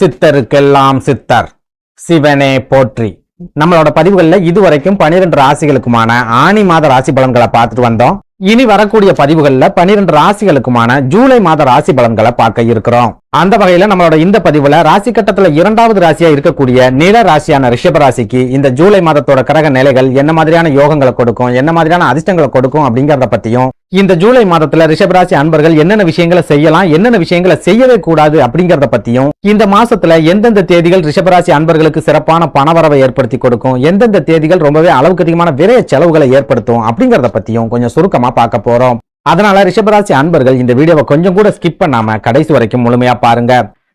சித்தருக்கெல்லாம் சித்தர் சிவனே போற்றி. நம்மளோட பதிவுகள்ல இதுவரைக்கும் 12 ராசிகளுக்குமான ஆனி மாத ராசி பலன்களை பார்த்துட்டு வந்தோம். இனி வரக்கூடிய பதிவுகள்ல 12 ராசிகளுக்குமான ஜூலை மாத ராசி பலன்களை பார்க்க இருக்கிறோம். அந்த வகையில நம்மளோட இந்த பதிவுல ராசி கட்டத்துல 2வது ராசியா இருக்கக்கூடிய நில ராசியான ரிஷப ராசிக்கு இந்த ஜூலை மாதத்தோட கிரக நிலைகள் என்ன மாதிரியான யோகங்களை கொடுக்கும், என்ன மாதிரியான அதிர்ஷ்டங்களை கொடுக்கும் அப்படிங்கறத பத்தியும், இந்த ஜூலை மாதத்துல ரிஷபராசி அன்பர்கள் என்னென்ன விஷயங்களை செய்யலாம், என்னென்ன விஷயங்களை செய்யவே கூடாது அப்படிங்கறத பத்தியும், இந்த மாசத்துல எந்தெந்த தேதிகள் ரிஷபராசி அன்பர்களுக்கு சிறப்பான பணவரவை ஏற்படுத்தி கொடுக்கும், எந்தெந்த தேதிகள் ரொம்பவே அளவுக்கு அதிகமான விரைய செலவுகளை ஏற்படுத்தும் அப்படிங்கறத பத்தியும் கொஞ்சம் சுருக்கமா பார்க்க போறோம். அதனால ரிஷபராசி அன்பர்கள் இந்த வீடியோவை கொஞ்சம் கூட ஸ்கிப் பண்ணாம கடைசி வரைக்கும் முழுமையா பாருங்க.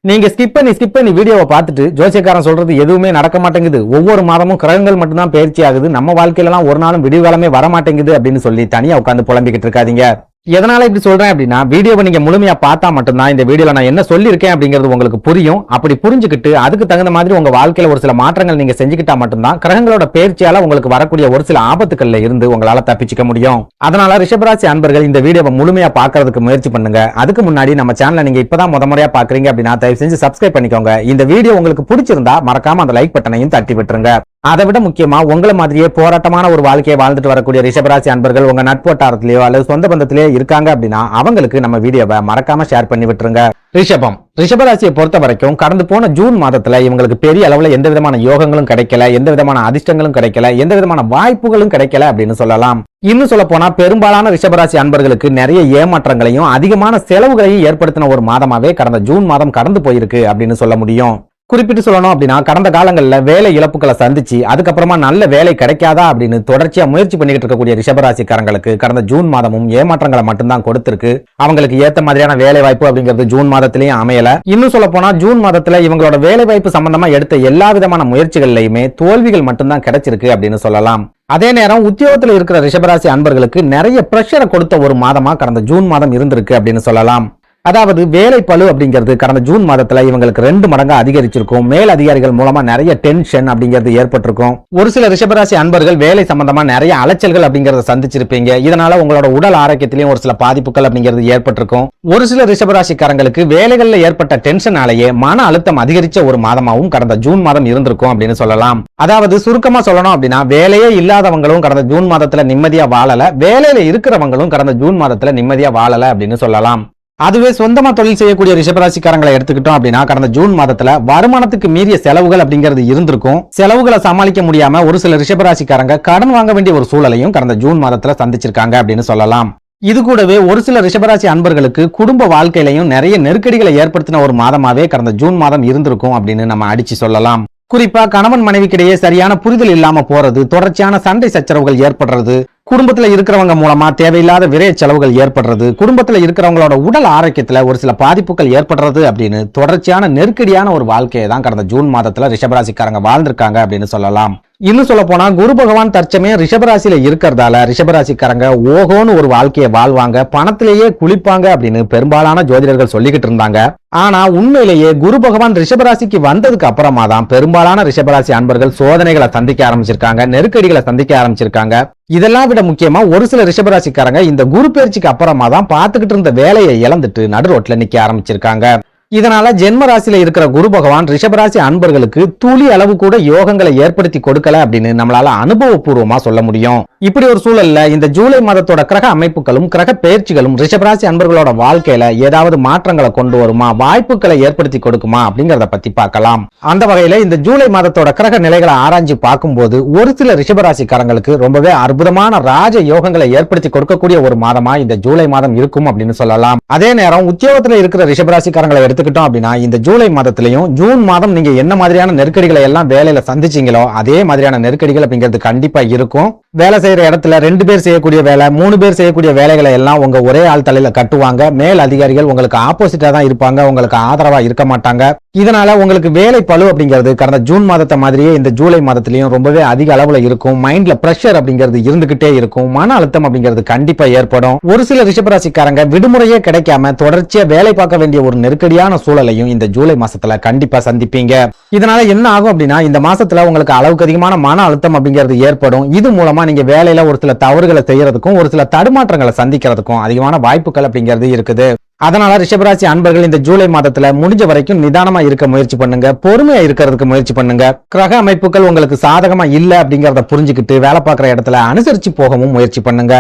நீங்க ஸ்கிப் பண்ணி வீடியோவை பார்த்துட்டு ஜோசியக்காரன் சொல்றது எதுவுமே நடக்க மாட்டேங்குது, ஒவ்வொரு மாதமும் கிரகங்கள் மட்டும்தான் பயிற்சி ஆகுது, நம்ம வாழ்க்கையில எல்லாம் ஒரு நாளும் விடிவுகாலமே வர மாட்டேங்குது அப்படின்னு சொல்லி தனியா உட்கார்ந்து புலம்பிக்கிட்டு இருக்காதீங்க. எதனால இப்படி சொல்றேன் அப்படின்னா, வீடியோவை நீங்க முழுமையா பார்த்தா மட்டும்தான் இந்த வீடியோல நான் என்ன சொல்லியிருக்கேன் அப்படிங்கிறது உங்களுக்கு புரியும். அப்படி புரிஞ்சுக்கிட்டு அதுக்கு தகுந்த மாதிரி உங்க வாழ்க்கையில ஒரு சில மாற்றங்கள் நீங்க செஞ்சுக்கிட்டா மட்டும்தான் கிரகங்களோட பயிற்சியால உங்களுக்கு வரக்கூடிய ஒரு சில ஆபத்துக்கள்ல இருந்து உங்களால தப்பிச்சுக்க முடியும். அதனால ரிஷபராசி அன்பர்கள் இந்த வீடியோவை முழுமையா பார்க்கறதுக்கு முயற்சி பண்ணுங்க. அதுக்கு முன்னாடி நம்ம சேனலை நீங்க இப்பதான் முறையா பாக்குறீங்க அப்படின்னா தயவு செஞ்சு சப்ஸ்கிரைப் பண்ணிக்கோங்க. இந்த வீடியோ உங்களுக்கு பிடிச்சிருந்தா மறக்காம அந்த லைக் பட்டனையும் தட்டி விட்டுருங்க. அதை விட முக்கியமா உங்களை மாதிரியே போராட்டமான ஒரு வாழ்க்கையை வாழ்ந்துட்டு வரக்கூடிய ரிஷபராசி அன்பர்கள் உங்க நட்பு வட்டாரத்திலேயோ அல்லது சொந்த பந்தத்திலேயோ இருக்காங்க அப்படின்னா அவங்களுக்கு நம்ம வீடியோவை மறக்காம ஷேர் பண்ணி விட்டுருங்க. ரிஷபராசியை பொறுத்த வரைக்கும் கடந்து போன ஜூன் மாதத்துல இவங்களுக்கு பெரிய அளவுல எந்த விதமான யோகங்களும் கிடைக்கல, எந்த விதமான அதிர்ஷ்டங்களும் கிடைக்கல, எந்த விதமான வாய்ப்புகளும் கிடைக்கல அப்படின்னு சொல்லலாம். இன்னும் சொல்ல போனா பெரும்பாலான ரிஷபராசி அன்பர்களுக்கு நிறைய ஏமாற்றங்களையும் அதிகமான செலவுகளையும் ஏற்படுத்தின ஒரு மாதமாவே கடந்த ஜூன் மாதம் கடந்து போயிருக்கு அப்படின்னு சொல்ல முடியும். குறிப்பிட்டு சொல்லணும் அப்படின்னா, கடந்த காலங்களில் வேலை இழப்புகளை சந்திச்சு அதுக்கப்புறமா நல்ல வேலை கிடைக்காதா அப்படின்னு தொடர்ச்சியா முயற்சி பண்ணிக்கிட்டு இருக்கக்கூடிய ரிஷபராசிக்காரங்களுக்கு கடந்த ஜூன் மாதமும் ஏமாற்றங்களை மட்டும்தான் கொடுத்திருக்கு. அவங்களுக்கு ஏத்த மாதிரியான வேலை வாய்ப்பு அப்படிங்கிறது ஜூன் மாதத்திலயும் அமையல. இன்னும் சொல்ல போனா ஜூன் மாதத்துல இவங்களோட வேலை வாய்ப்பு சம்பந்தமா எடுத்த எல்லா விதமான முயற்சிகள்லயுமே தோல்விகள் மட்டும்தான் கிடைச்சிருக்கு அப்படின்னு சொல்லலாம். அதே நேரம் உத்தியோகத்தில் இருக்கிற ரிஷபராசி அன்பர்களுக்கு நிறைய பிரஷரை கொடுத்த ஒரு மாதமா கடந்த ஜூன் மாதம் இருந்திருக்கு அப்படின்னு சொல்லலாம். அதாவது வேலை பளு அப்படிங்கிறது கடந்த ஜூன் மாதத்துல இவங்களுக்கு 2 மடங்கு அதிகரிச்சிருக்கும். மேல் அதிகாரிகள் மூலமா நிறைய டென்ஷன் அப்படிங்கிறது ஏற்பட்டிருக்கும். ஒரு சில ரிஷபராசி அன்பர்கள் வேலை சம்பந்தமா நிறைய அலைச்சல்கள் அப்படிங்கறத சந்திச்சிருப்பீங்க. இதனால உங்களோட உடல் ஆரோக்கியத்திலையும் ஒரு சில பாதிப்புகள் அப்படிங்கிறது ஏற்பட்டிருக்கும். ஒரு சில ரிஷபராசிக்காரங்களுக்கு வேலைகள்ல ஏற்பட்ட டென்ஷனாலேயே மன அழுத்தம் அதிகரிச்ச ஒரு மாதமாவும் கடந்த ஜூன் மாதம் இருந்திருக்கும் அப்படின்னு சொல்லலாம். அதாவது சுருக்கமா சொல்லணும் அப்படின்னா, வேலையே இல்லாதவங்களும் கடந்த ஜூன் மாதத்துல நிம்மதியா வாழல, வேலையில இருக்கிறவங்களும் கடந்த ஜூன் மாதத்துல நிம்மதியா வாழல அப்படின்னு சொல்லலாம். அதுவே சொந்தமா தொழில் செய்யக்கூடிய ரிஷபராசிக்காரங்களை எடுத்துக்கிட்டோம் அப்படின்னா, கடந்த ஜூன் மாதத்துல வருமானத்துக்கு மீறிய செலவுகள் அப்படிங்கிறது இருந்திருக்கும். செலவுகளை சமாளிக்க முடியாம ஒரு சில ரிஷபராசிக்காரங்க கடன் வாங்க வேண்டிய ஒரு சூழலையும் கடந்த ஜூன் மாதத்துல சந்திச்சிருக்காங்க அப்படின்னு சொல்லலாம். இது கூடவே ஒரு சில ரிஷபராசி அன்பர்களுக்கு குடும்ப வாழ்க்கையிலையும் நிறைய நெருக்கடிகளை ஏற்படுத்தின ஒரு மாதமாவே கடந்த ஜூன் மாதம் இருந்திருக்கும் அப்படின்னு நம்ம அடிச்சு சொல்லலாம். குறிப்பா கணவன் மனைவிக்கிடையே சரியான புரிதல் இல்லாம போறது, தொடர்ச்சியான சண்டை சச்சரவுகள் ஏற்படுறது, குடும்பத்துல இருக்கிறவங்க மூலமா தேவையில்லாத விரைய செலவுகள் ஏற்படுறது, குடும்பத்துல இருக்கிறவங்களோட உடல் ஆரோக்கியத்துல ஒரு சில பாதிப்புகள் ஏற்படுறது அப்படின்னு தொடர்ச்சியான நெருக்கடியான ஒரு வாழ்க்கையை தான் கடந்த ஜூன் மாதத்துல ரிஷபராசிக்காரங்க வாழ்ந்திருக்காங்க அப்படின்னு சொல்லலாம். இன்னும் சொல்ல போனா குரு பகவான் தற்சமயம் ரிஷபராசியில இருக்கிறதால ரிஷபராசிக்காரங்க ஓகோன்னு ஒரு வாழ்க்கையை வாழ்வாங்க, பணத்திலேயே குளிப்பாங்க அப்படின்னு பெரும்பாலான ஜோதிடர்கள் சொல்லிக்கிட்டு இருந்தாங்க. ஆனா உண்மையிலேயே குரு பகவான் ரிஷபராசிக்கு வந்ததுக்கு அப்புறமா தான் பெரும்பாலான ரிஷபராசி அன்பர்கள் சோதனைகளை சந்திக்க ஆரம்பிச்சிருக்காங்க, நெருக்கடிகளை சந்திக்க ஆரம்பிச்சிருக்காங்க. இதெல்லாம் விட முக்கியமா ஒரு சில ரிஷபராசிக்காரங்க இந்த குரு பயிற்சிக்கு அப்புறமா தான் பார்த்துக்கிட்டு இருந்த வேலையை இழந்துட்டு நடு ரோட்ல நிக்க ஆரம்பிச்சிருக்காங்க. இதனால ஜென்ம ராசியில இருக்கிற குரு பகவான் ரிஷபராசி அன்பர்களுக்கு துளி அளவு கூட யோகங்களை ஏற்படுத்தி கொடுக்கல அப்படின்னு நம்மளால அனுபவபூர்வமா சொல்ல முடியும். இப்படி ஒரு சூழல்ல இந்த ஜூலை மாதத்தோட கிரக அமைப்புகளும் கிரக பயிற்சிகளும் ரிஷபராசி அன்பர்களோட வாழ்க்கையில ஏதாவது மாற்றங்களை கொண்டு வருமா, வாய்ப்புகளை ஏற்படுத்தி கொடுக்குமா அப்படிங்கறத பத்தி பார்க்கலாம். அந்த வகையில இந்த ஜூலை மாதத்தோட கிரக நிலைகளை ஆராய்ச்சி பார்க்கும்போது ஒரு சில ரிஷபராசிக்காரங்களுக்கு ரொம்பவே அற்புதமான ராஜ யோகங்களை ஏற்படுத்தி கொடுக்கக்கூடிய ஒரு மாதமா இந்த ஜூலை மாதம் இருக்கும் அப்படின்னு சொல்லலாம். அதே நேரம் உத்தியோகத்துல இருக்கிற ரிஷபராசிக்காரங்களை எடுத்துக்கிட்டோம் அப்படின்னா, இந்த ஜூலை மாதத்திலையும் ஜூன் மாதம் நீங்க என்ன மாதிரியான நெருக்கடிகளை எல்லாம் வேலையில சந்திச்சீங்களோ அதே மாதிரியான நெருக்கடிகள் அப்படிங்கிறது கண்டிப்பா இருக்கும். வேலை செய்யற இடத்துல 2 பேர் செய்யக்கூடிய வேலை, 3 பேர் செய்யக்கூடிய வேலைகளை எல்லாம் உங்க ஒரே ஆள் தலையில கட்டுவாங்க. மேல் அதிகாரிகள் உங்களுக்கு ஆப்போசிட்டா தான் இருப்பாங்க, உங்களுக்கு ஆதரவா இருக்க மாட்டாங்க. இதனால உங்களுக்கு வேலை பளு அப்படிங்கிறது கடந்த ஜூன் மாதத்தை மாதிரியே இந்த ஜூலை மாதத்திலையும் ரொம்பவே அதிக அளவுல இருக்கும். மைண்ட்ல பிரஷர் அப்படிங்கிறது இருந்துகிட்டே இருக்கும், மன அழுத்தம் அப்படிங்கிறது கண்டிப்பா ஏற்படும். ஒரு சில ரிஷபராசிக்காரங்க விடுமுறையே கிடைக்காம தொடர்ச்சியா வேலை பார்க்க வேண்டிய ஒரு நெருக்கடியான சூழலையும் இந்த ஜூலை மாசத்துல கண்டிப்பா சந்திப்பீங்க. இதனால என்ன ஆகும் அப்படின்னா, இந்த மாசத்துல உங்களுக்கு அளவுக்கு அதிகமான மன அழுத்தம் அப்படிங்கிறது ஏற்படும். இது மூலமா நீங்க வேலையில ஒரு சில தவறுகளை செய்யறதுக்கும் ஒரு சில தடுமாற்றங்களை சந்திக்கிறதுக்கும் அதிகமான வாய்ப்புகள் அப்படிங்கிறது இருக்குது. அதனால ரிஷபராசி அன்பர்கள் இந்த ஜூலை மாதத்துல முடிஞ்ச வரைக்கும் நிதானமா இருக்க முயற்சி பண்ணுங்க, பொறுமையா இருக்கிறதுக்கு முயற்சி பண்ணுங்க. கிரக அமைப்புகள் உங்களுக்கு சாதகமா இல்ல அப்படிங்கறத புரிஞ்சுக்கிட்டு வேலை பார்க்குற இடத்துல அனுசரிச்சு போகவும் முயற்சி பண்ணுங்க.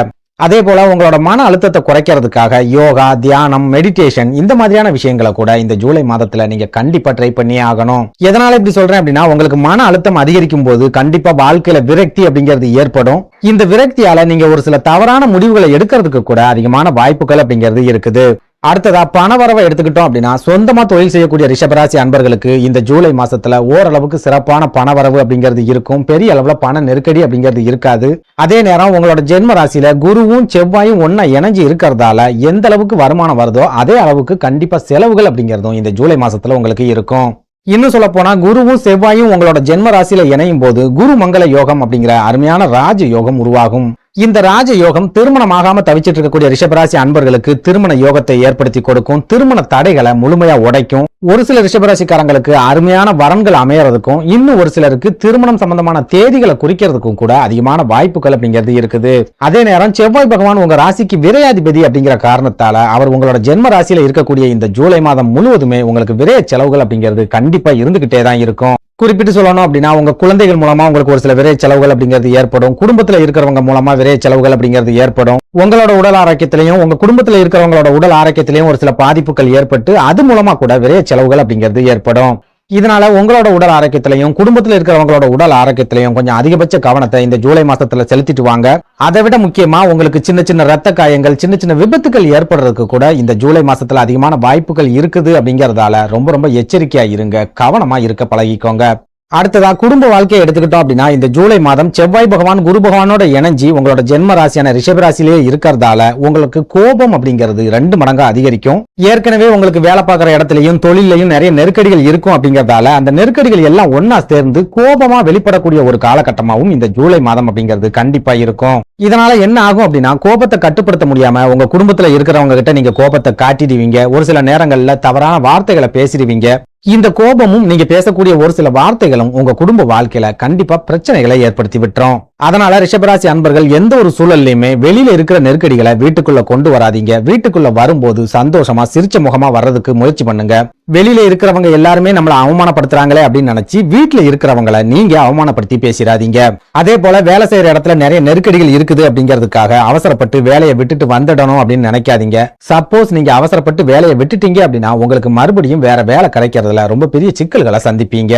அதே போல உங்களோட மன அழுத்தத்தை குறைக்கிறதுக்காக யோகா, தியானம், மெடிடேஷன் இந்த மாதிரியான விஷயங்களை கூட இந்த ஜூலை மாதத்துல நீங்க கண்டிப்பா ட்ரை பண்ணியே ஆகணும். எதனால இப்படி சொல்றேன் அப்படின்னா, உங்களுக்கு மன அழுத்தம் அதிகரிக்கும் போது கண்டிப்பா வாழ்க்கையில விரக்தி அப்படிங்கிறது ஏற்படும். இந்த விரக்தியால நீங்க ஒரு சில தவறான முடிவுகளை எடுக்கிறதுக்கு கூட அதிகமான வாய்ப்புகள் அப்படிங்கிறது இருக்குது. அடுத்ததா பணவரவை எடுத்துக்கிட்டோம் அப்படின்னா, சொந்தமா தொழில் செய்யக்கூடிய ரிஷபராசி அன்பர்களுக்கு இந்த ஜூலை மாசத்துல ஓரளவுக்கு சிறப்பான பணவரவு அப்படிங்கிறது இருக்கும். பெரிய அளவுல பண நெருக்கடி அப்படிங்கிறது இருக்காது. அதே நேரம் உங்களோட ஜென்ம ராசியில குருவும் செவ்வாயும் ஒன்னா இணைஞ்சு இருக்கிறதால எந்த அளவுக்கு வருமானம் வருதோ அதே அளவுக்கு கண்டிப்பா செலவுகள் அப்படிங்கிறதும் இந்த ஜூலை மாசத்துல உங்களுக்கு இருக்கும். இன்னும் சொல்ல போனா குருவும் செவ்வாயும் உங்களோட ஜென்ம ராசியில இணையும் போது குரு மங்கள யோகம் அப்படிங்கிற அருமையான ராஜ யோகம் உருவாகும். இந்த ராஜ யோகம் திருமணமாகாம தவிச்சிட்டு இருக்கக்கூடிய ரிஷபராசி அன்பர்களுக்கு திருமண யோகத்தை ஏற்படுத்தி கொடுக்கும். திருமண தடைகளை முழுமையா உடைக்கும். ஒரு சில ரிஷபராசிக்காரங்களுக்கு அருமையான வரன்கள் அமையறதுக்கும், இன்னும் ஒரு சிலருக்கு திருமணம் சம்பந்தமான தேதிகளை குறிக்கிறதுக்கும் கூட அதிகமான வாய்ப்புகள் அப்படிங்கிறது இருக்குது. அதே நேரம் செவ்வாய் பகவான் உங்க ராசிக்கு விரையாதிபதி அப்படிங்கிற காரணத்தால அவர் உங்களோட ஜென்ம ராசியில இருக்கக்கூடிய இந்த ஜூலை மாதம் முழுவதுமே உங்களுக்கு விரைய செலவுகள் அப்படிங்கிறது கண்டிப்பா இருந்துகிட்டே தான் இருக்கும். குறிப்பிட்டு சொல்லணும் அப்படின்னா, உங்க குழந்தைகள் மூலமா உங்களுக்கு ஒரு சில விரை செலவுகள் அப்படிங்கிறது ஏற்படும். குடும்பத்துல இருக்கிறவங்க மூலமா விரை செலவுகள் அப்படிங்கிறது ஏற்படும். உங்களோட உடல் ஆரோக்கியத்திலையும் உங்க குடும்பத்துல இருக்கிறவங்களோட உடல் ஆரோக்கியத்திலையும் ஒரு சில பாதிப்புகள் ஏற்பட்டு அது மூலமா கூட விரை செலவுகள் அப்படிங்கிறது ஏற்படும். இதனால உங்களோட உடல் ஆரோக்கியத்திலையும் குடும்பத்துல இருக்கிறவங்களோட உடல் ஆரோக்கியத்திலையும் கொஞ்சம் அதிகபட்ச கவனத்தை இந்த ஜூலை மாசத்துல செலுத்திட்டு வாங்க. அதை விட முக்கியமா உங்களுக்கு சின்ன சின்ன ரத்த காயங்கள், சின்ன சின்ன விபத்துகள் ஏற்படுறதுக்கு கூட இந்த ஜூலை மாசத்துல அதிகமான வாய்ப்புகள் இருக்குது அப்படிங்கறதால ரொம்ப ரொம்ப எச்சரிக்கையா இருங்க, கவனமா இருக்க பழகிக்கோங்க. அடுத்ததா குடும்ப வாழ்க்கையை எடுத்துக்கிட்டோம் அப்படின்னா, இந்த ஜூலை மாதம் செவ்வாய் பகவான் குரு பகவானோட இணைஞ்சி உங்களோட ஜென்ம ராசியான ரிஷபராசிலேயே இருக்கிறதால உங்களுக்கு கோபம் அப்படிங்கிறது 2 மடங்கு அதிகரிக்கும். ஏற்கனவே உங்களுக்கு வேலை பார்க்குற இடத்துலயும் தொழிலையும் நிறைய நெருக்கடிகள் இருக்கும் அப்படிங்கறதால அந்த நெருக்கடிகள் எல்லாம் ஒன்னா சேர்ந்து கோபமா வெளிப்படக்கூடிய ஒரு காலகட்டமாகவும் இந்த ஜூலை மாதம் அப்படிங்கிறது கண்டிப்பா இருக்கும். இதனால என்ன ஆகும் அப்படின்னா, கோபத்தை கட்டுப்படுத்த முடியாம உங்க குடும்பத்துல இருக்கிறவங்க கிட்ட நீங்க கோபத்தை காட்டிடுவீங்க. ஒரு சில நேரங்கள்ல தவறான வார்த்தைகளை பேசிடுவீங்க. இந்த கோபமும் நீங்க பேசக்கூடிய ஒரு சில வார்த்தைகளும் உங்க குடும்ப வாழ்க்கையில கண்டிப்பா பிரச்சனைகளை ஏற்படுத்தி விட்டுரும். அதனால ரிஷபராசி அன்பர்கள் எந்த ஒரு சூழல்லையுமே வெளியில இருக்கிற நெருக்கடிகளை வீட்டுக்குள்ள கொண்டு வராதீங்க. வீட்டுக்குள்ள வரும்போது சந்தோஷமா சிரிச்ச முகமா வர்றதுக்கு முயற்சி பண்ணுங்க. வெளியில இருக்கிறவங்க எல்லாருமே நம்மள அவமானப்படுத்துறாங்களே அப்படின்னு நினைச்சு வீட்டுல இருக்கிறவங்களை நீங்க அவமானப்படுத்தி பேசிடாதீங்க. அதே போல வேலை செய்யற இடத்துல நிறைய நெருக்கடிகள் இருக்குது அப்படிங்கிறதுக்காக அவசரப்பட்டு வேலையை விட்டுட்டு வந்துடணும் அப்படின்னு நினைக்காதீங்க. சப்போஸ் நீங்க அவசரப்பட்டு வேலையை விட்டுட்டீங்க அப்படின்னா உங்களுக்கு மறுபடியும் வேற வேலை கிடைக்கிறதுல ரொம்ப பெரிய சிக்கல்களை சந்திப்பீங்க.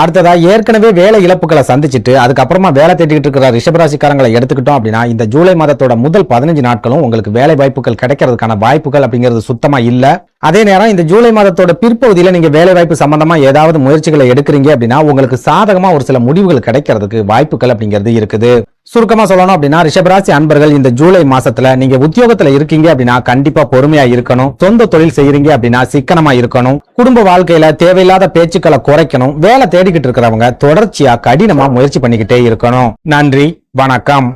அடுத்ததா ஏற்கனவே வேலை இழப்புகளை சந்திச்சுட்டு அதுக்கப்புறமா வேலை தேடிக்கிட்டு இருக்கிற ரிஷபராசிக்காரங்களை எடுத்துக்கிட்டோம் அப்படின்னா, இந்த ஜூலை மாதத்தோட முதல் 15 நாட்களும் உங்களுக்கு வேலை வாய்ப்புகள் கிடைக்கிறதுக்கான வாய்ப்புகள் அப்படிங்கிறது சுத்தமா இல்ல. அதே நேரம் இந்த ஜூலை மாதத்தோட பிற்பகுதியில நீங்க வேலை வாய்ப்பு சம்பந்தமா ஏதாவது முயற்சிகளை எடுக்கிறீங்க அப்படின்னா உங்களுக்கு சாதகமா ஒரு சில முடிவுகள் கிடைக்கிறதுக்கு வாய்ப்புகள் அப்படிங்கிறது இருக்குது. சுருக்கமா சொல்லணும் அப்படின்னா, ரிஷபராசி அன்பர்கள் இந்த ஜூலை மாசத்துல நீங்க உத்தியோகத்துல இருக்கீங்க அப்படின்னா கண்டிப்பா பொறுமையா இருக்கணும். சொந்த தொழில் செய்யறீங்க அப்படின்னா சிக்கனமா இருக்கணும். குடும்ப வாழ்க்கையில தேவையில்லாத பேச்சுக்களை குறைக்கணும். வேலை தேடிக்கிட்டு இருக்கிறவங்க தொடர்ச்சியா கடினமா முயற்சி பண்ணிக்கிட்டே இருக்கணும். நன்றி, வணக்கம்.